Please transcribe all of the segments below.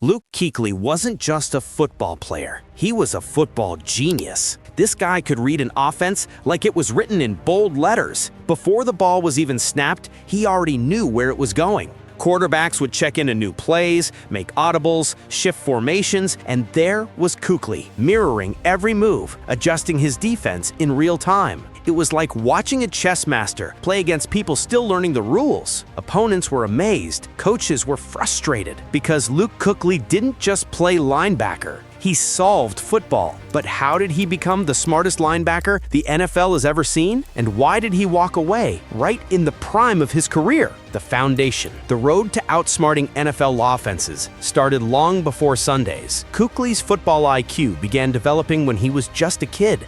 Luke Kuechly wasn't just a football player. He was a football genius. This guy could read an offense like it was written in bold letters. Before the ball was even snapped, he already knew where it was going. Quarterbacks would check into new plays, make audibles, shift formations, and there was Kuechly, mirroring every move, adjusting his defense in real time. It was like watching a chess master play against people still learning the rules. Opponents were amazed, coaches were frustrated, because Luke Kuechly didn't just play linebacker. He solved football. But how did he become the smartest linebacker the NFL has ever seen? And why did he walk away right in the prime of his career? The foundation. The road to outsmarting NFL offenses started long before Sundays. Kuechly's football IQ began developing when he was just a kid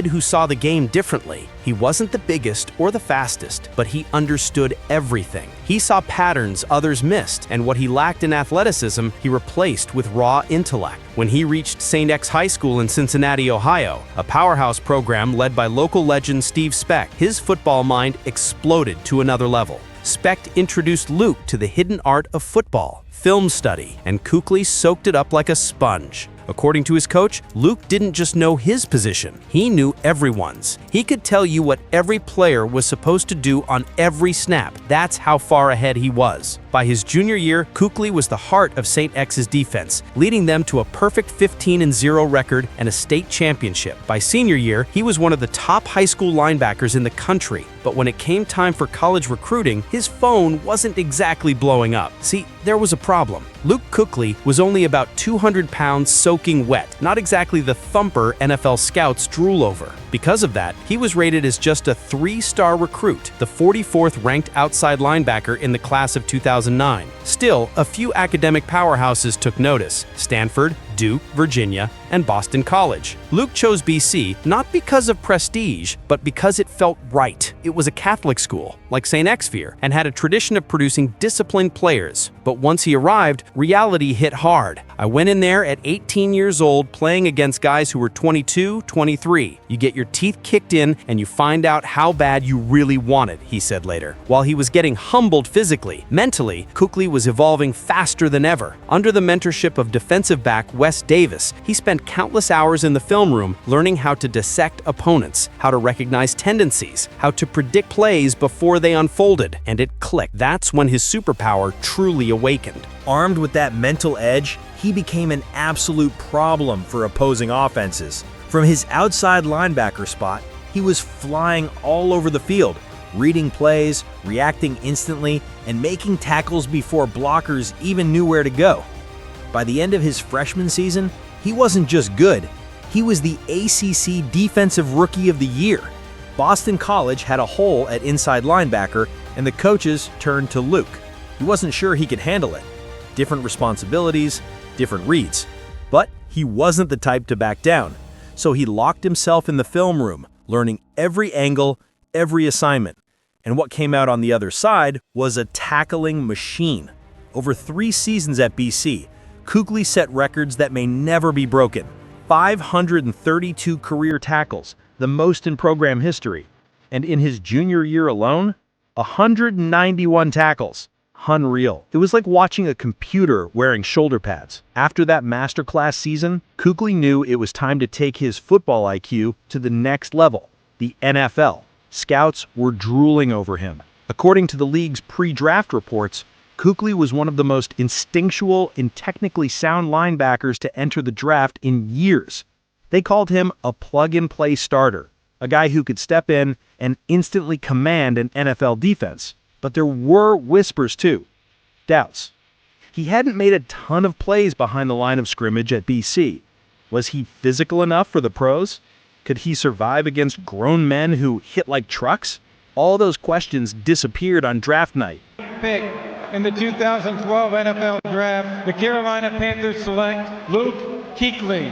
who saw the game differently. He wasn't the biggest or the fastest, but he understood everything. He saw patterns others missed, and what he lacked in athleticism, he replaced with raw intellect. When he reached St. X High School in Cincinnati, Ohio, a powerhouse program led by local legend Steve Specht, his football mind exploded to another level. Specht introduced Luke to the hidden art of football, film study, and Kuechly soaked it up like a sponge. According to his coach, Luke didn't just know his position, he knew everyone's. He could tell you what every player was supposed to do on every snap. That's how far ahead he was. By his junior year, Kuechly was the heart of St. X's defense, leading them to a perfect 15-0 record and a state championship. By senior year, he was one of the top high school linebackers in the country. But when it came time for college recruiting, his phone wasn't exactly blowing up. See, there was a problem. Luke Kuechly was only about 200 pounds soaking wet, not exactly the thumper NFL scouts drool over. Because of that, he was rated as just a 3-star recruit, the 44th ranked outside linebacker in the class of 2009. Still, a few academic powerhouses took notice: Stanford, Duke, Virginia, and Boston College. Luke chose BC not because of prestige, but because it felt right. It was a Catholic school, like St. Xavier, and had a tradition of producing disciplined players. But once he arrived, reality hit hard. I went in there at 18 years old playing against guys who were 22, 23. You get your teeth kicked in and you find out how bad you really want it, he said later. While he was getting humbled physically, mentally, Kuechly was evolving faster than ever. Under the mentorship of defensive back Wes Davis, he spent countless hours in the film room learning how to dissect opponents, how to recognize tendencies, how to predict plays before they unfolded, and it clicked. That's when his superpower truly awakened. Armed with that mental edge, he became an absolute problem for opposing offenses. From his outside linebacker spot, he was flying all over the field, reading plays, reacting instantly, and making tackles before blockers even knew where to go. By the end of his freshman season, he wasn't just good, he was the ACC Defensive Rookie of the Year. Boston College had a hole at inside linebacker, and the coaches turned to Luke. He wasn't sure he could handle it. Different responsibilities, different reads. But he wasn't the type to back down. So he locked himself in the film room, learning every angle, every assignment. And what came out on the other side was a tackling machine. Over 3 seasons at BC, Kuechly set records that may never be broken. 532 career tackles, the most in program history. And in his junior year alone, 191 tackles. Unreal. It was like watching a computer wearing shoulder pads. After that masterclass season, Kuechly knew it was time to take his football IQ to the next level, the NFL. Scouts were drooling over him. According to the league's pre-draft reports, Kuechly was one of the most instinctual and technically sound linebackers to enter the draft in years. They called him a plug-and-play starter, a guy who could step in and instantly command an NFL defense. But there were whispers too. Doubts. He hadn't made a ton of plays behind the line of scrimmage at BC. Was he physical enough for the pros? Could he survive against grown men who hit like trucks? All those questions disappeared on draft night. Pick in the 2012 NFL Draft, the Carolina Panthers select Luke Kuechly.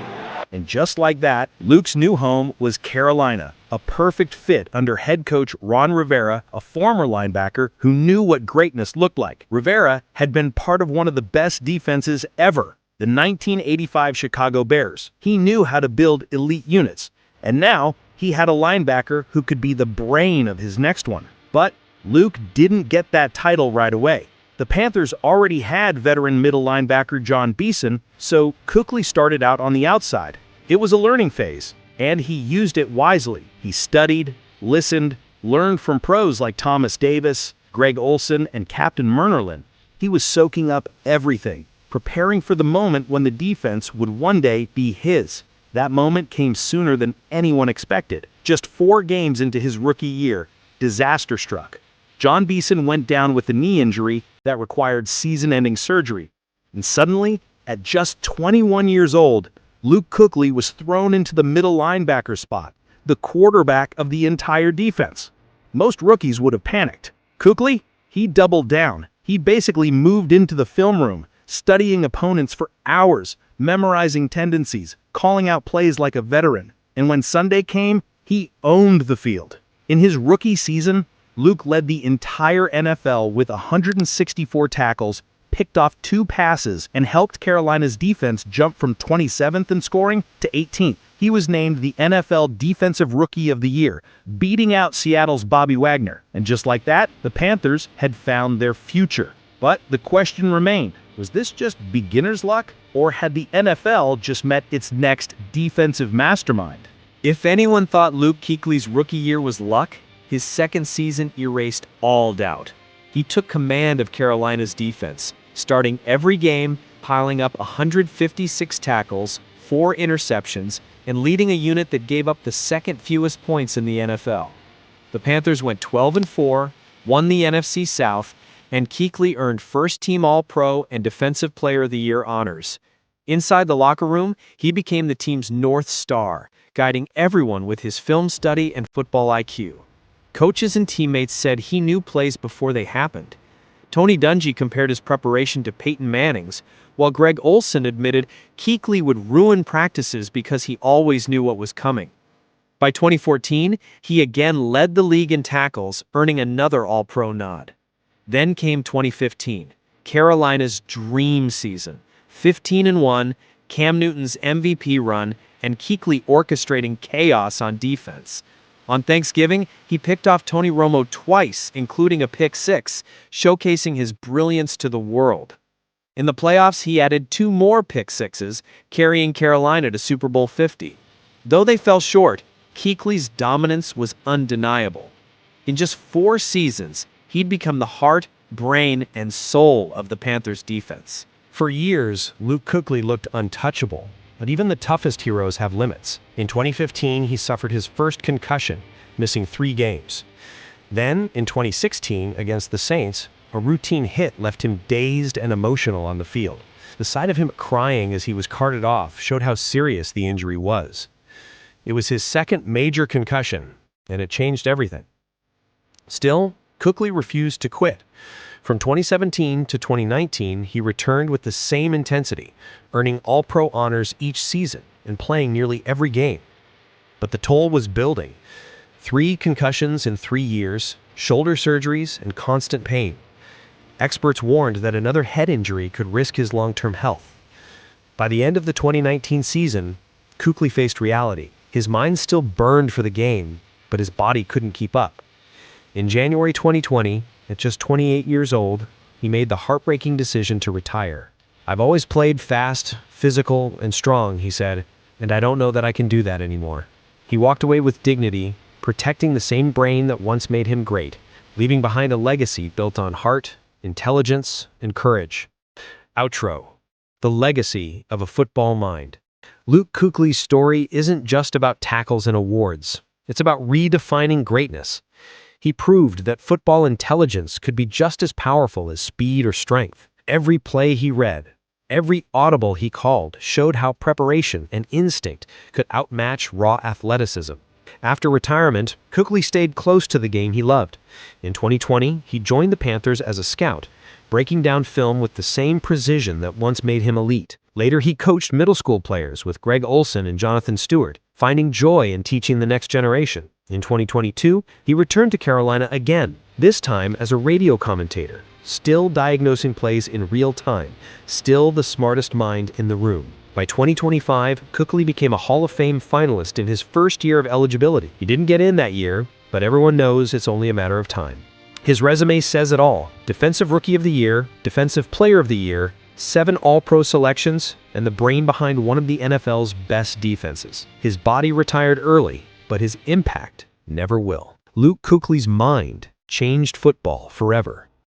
And just like that, Luke's new home was Carolina, a perfect fit under head coach Ron Rivera, a former linebacker who knew what greatness looked like. Rivera had been part of one of the best defenses ever, the 1985 Chicago Bears. He knew how to build elite units, and now he had a linebacker who could be the brain of his next one. But Luke didn't get that title right away. The Panthers already had veteran middle linebacker John Beeson, so Kuechly started out on the outside. It was a learning phase, and he used it wisely. He studied, listened, learned from pros like Thomas Davis, Greg Olsen, and Captain Mernerlin. He was soaking up everything, preparing for the moment when the defense would one day be his. That moment came sooner than anyone expected. Just 4 games into his rookie year, disaster struck. John Beeson went down with a knee injury that required season-ending surgery. And suddenly, at just 21 years old, Luke Kuechly was thrown into the middle linebacker spot, the quarterback of the entire defense. Most rookies would have panicked. Kuechly, he doubled down. He basically moved into the film room, studying opponents for hours, memorizing tendencies, calling out plays like a veteran. And when Sunday came, he owned the field. In his rookie season, Luke led the entire NFL with 164 tackles, picked off 2 passes, and helped Carolina's defense jump from 27th in scoring to 18th. He was named the NFL Defensive Rookie of the Year, beating out Seattle's Bobby Wagner. And just like that, the Panthers had found their future. But the question remained, was this just beginner's luck, or had the NFL just met its next defensive mastermind? If anyone thought Luke Kuechly's rookie year was luck, his second season erased all doubt. He took command of Carolina's defense, starting every game, piling up 156 tackles, 4 interceptions, and leading a unit that gave up the second fewest points in the NFL. The Panthers went 12-4, won the NFC South, and Kuechly earned first-team All-Pro and Defensive Player of the Year honors. Inside the locker room, he became the team's North Star, guiding everyone with his film study and football IQ. Coaches and teammates said he knew plays before they happened. Tony Dungy compared his preparation to Peyton Manning's, while Greg Olsen admitted Kuechly would ruin practices because he always knew what was coming. By 2014, he again led the league in tackles, earning another All-Pro nod. Then came 2015, Carolina's dream season. 15-1, Cam Newton's MVP run, and Kuechly orchestrating chaos on defense. On Thanksgiving, he picked off Tony Romo twice, including a pick-6, showcasing his brilliance to the world. In the playoffs, he added 2 more pick-6s, carrying Carolina to Super Bowl 50. Though they fell short, Kuechly's dominance was undeniable. In just 4 seasons, he'd become the heart, brain, and soul of the Panthers' defense. For years, Luke Kuechly looked untouchable. But even the toughest heroes have limits. In 2015, he suffered his first concussion, missing 3 games. Then, in 2016, against the Saints, a routine hit left him dazed and emotional on the field. The sight of him crying as he was carted off showed how serious the injury was. It was his second major concussion, and it changed everything. Still, Kuechly refused to quit. From 2017 to 2019, he returned with the same intensity, earning All-Pro honors each season and playing nearly every game. But the toll was building. 3 concussions in 3 years, shoulder surgeries, and constant pain. Experts warned that another head injury could risk his long-term health. By the end of the 2019 season, Kuechly faced reality. His mind still burned for the game, but his body couldn't keep up. In January 2020, at just 28 years old, he made the heartbreaking decision to retire. "I've always played fast, physical, and strong," he said, "and I don't know that I can do that anymore." He walked away with dignity, protecting the same brain that once made him great, leaving behind a legacy built on heart, intelligence, and courage. Outro. The legacy of a football mind. Luke Kuechly's story isn't just about tackles and awards. It's about redefining greatness. He proved that football intelligence could be just as powerful as speed or strength. Every play he read, every audible he called showed how preparation and instinct could outmatch raw athleticism. After retirement, Kuechly stayed close to the game he loved. In 2020, he joined the Panthers as a scout, breaking down film with the same precision that once made him elite. Later, he coached middle school players with Greg Olsen and Jonathan Stewart, finding joy in teaching the next generation. In 2022, he returned to Carolina again, this time as a radio commentator, still diagnosing plays in real time, still the smartest mind in the room. By 2025, Kuechly became a Hall of Fame finalist in his first year of eligibility. He didn't get in that year, but everyone knows it's only a matter of time. His resume says it all. Defensive Rookie of the Year, Defensive Player of the Year, 7 All-Pro selections, and the brain behind one of the NFL's best defenses. His body retired early, but his impact never will. Luke Kuechly's mind changed football forever.